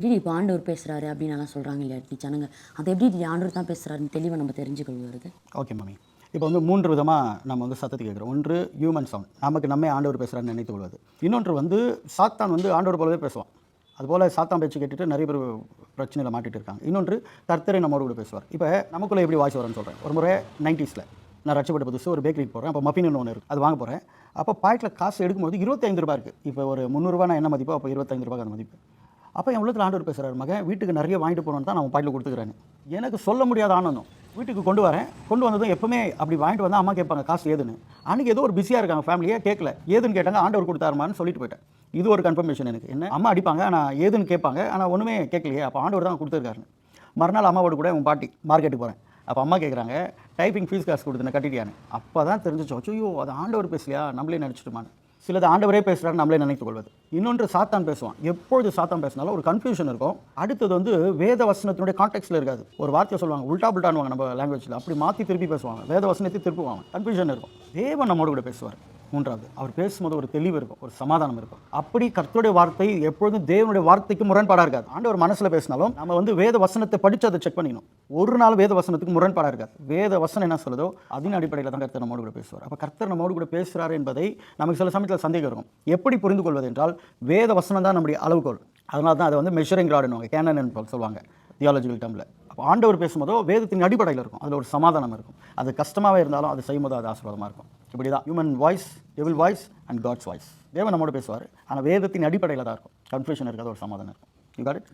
எப்படி இப்போ ஆண்டவர் பேசுகிறாரு அப்படின்னு எல்லாம் சொல்கிறாங்க இல்லையா ஜனங்க, அதை எப்படி ஆண்டவர் தான் பேசுகிறாருன்னு தெளிவாக நம்ம தெரிஞ்சுக்கொள்வது? ஓகே மாமி. இப்போ வந்து 3 விதமாக நம்ம வந்து சத்தத்தை கேட்குறோம். ஒன்று ஹியூமன் சவுண்ட், நமக்கு நம்மே ஆண்டவர் பேசுகிறான்னு நினைத்து கொள்வது. இன்னொன்று வந்து சாத்தான் வந்து ஆண்டவர் போலவே பேசுவான். அதுபோல் சாத்தான் பேச்சு கேட்டுட்டு நிறைய பேர் பிரச்சனையில் மாட்டிட்டு இருக்காங்க. இன்னொன்று கர்த்தரை நம்மோடு கூட பேசுவார். இப்போ நமக்குள்ளே எப்படி வாய்ஸ் வரும்னு சொல்கிறேன். ஒரு முறை 90s நான் ரட்சப்பட்ட புதுசு ஒரு பேக்கரிக்கு போகிறேன். அப்போ மஃபின்னு ஒன்று இருக்குது, அது வாங்க போகிறேன். அப்போ பாக்கெட்டில் காசு எடுக்கும்போது ₹25 இருக்குது. இப்போ ஒரு ₹300 நான் என்ன மதிப்போ அப்போ ₹25 அந்த மதிப்பு. அப்போ என் உள்ளத்தில் ஆண்டவர் பேசுகிறார், மகன் வீட்டுக்கு நிறைய வாங்கிட்டு போகணுன்னு தான் நான் பாக்கெட்டில் கொடுத்துக்கிறேன்னு. எனக்கு சொல்ல முடியாத ஆனந்தம். வீட்டுக்கு கொண்டு வரேன். கொண்டு வந்ததும் எப்பவுமே அப்படி வாங்கிட்டு வந்தால் அம்மா கேட்பாங்க காசு ஏதுன்னு. அன்றைக்கி ஏதோ ஒரு பிஸியாக இருக்காங்க ஃபேமிலியே, கேட்கல. ஏதுன்னு கேட்டாங்க, ஆண்டவர் கொடுத்தாருமான்னு சொல்லிட்டு போயிட்டேன். இது ஒரு கன்ஃபர்மேஷன் எனக்கு. என்ன அம்மா அடிப்பாங்க, ஆனால் ஏதுன்னு கேட்பாங்க, ஆனால் ஒன்றுமே கேட்கலையே, அப்போ ஆண்டவர் தான் கொடுத்துருக்காருன்னு. மறுநாள் அம்மாவோட கூட உன் பாட்டி மார்க்கெட்டுக்கு போகிறேன். அப்போ அம்மா கேட்குறாங்க, டைப்பிங் ஃபீஸ் காசு கொடுத்துன கட்டிட்டியான்னு. அப்போ தான் தெரிஞ்சிச்சோம், ஐயோ அது ஆண்டவர் பேசலையா, நம்மளே நினச்சிட்டுமான்னு. சிலது ஆண்டவரே பேசுகிறாரு நம்மளே நினைத்து கொள்வது. இன்னொன்று சாத்தான் பேசுவான். எப்பொழுது சாத்தான் பேசினாலும் ஒரு கன்ஃபியூஷன் இருக்கும். அடுத்தது வந்து வேத வசனத்தினுடைய கான்டெக்ஸ்டில் இருக்காது. ஒரு வார்த்தை சொல்லுவாங்க, உல்டா புல்டான்னு நம்ம லாங்குவேஜில் அப்படி மாற்றி திருப்பி பேசுவாங்க. வேத வசனத்தை திருப்புவாங்க, கன்ஃபியூஷன் இருக்கும். தேவன் நம்மோடு கூட பேசுவார். மூன்றாவது, அவர் பேசும்போது ஒரு தெளிவு இருக்கும், ஒரு சமாதானம் இருக்கும். அப்படி கர்த்தருடைய வார்த்தை எப்பொழுதும் தேவனுடைய வார்த்தைக்கு முரண்பாடாக இருக்காது. ஆண்டவர் மனசில் பேசினாலும் நம்ம வந்து வேத வசனத்தை படித்து அதை செக் பண்ணிக்கணும். ஒரு நாள் வேத வசனத்துக்கு முரண்பாடாக இருக்காது. வேத வசனம் என்ன சொல்லுதோ அதன் அடிப்படையில் தான் கர்த்தர் நம்மோடு கூட பேசுவார். அப்போ கர்த்தர் நம்மோடு கூட பேசுகிறார் என்பதை நமக்கு சில சமயத்தில் சந்தேகம் இருக்கும். எப்படி புரிந்து கொள்வது என்றால், வேத வசனம் தான் நம்முடைய அளவுகோல். அதனால தான் அதை வந்து மெஷரிங் ராடுன்னு கேனன் சொல்லுவாங்க தியாலஜிக்கல் டேர்மில். அப்போ ஆண்டவர் பேசும்போதோ வேதத்தின் அடிப்படையில் இருக்கும், அதில் ஒரு சமாதானம் இருக்கும். அது கஷ்டமாகவே இருந்தாலும் அது செய்யும்போது அது ஆசீர்வாதமாக இருக்கும். இப்படி தான் human voice, devil voice and God's voice. தேவன் நம்மோடு பேசுவார், ஆனால் வேதத்தின் அடிப்படையில் தான் இருக்கும். கன்ஃபியூஷன் இருக்காது, ஒரு சமாதானம் இருக்கும். You got it?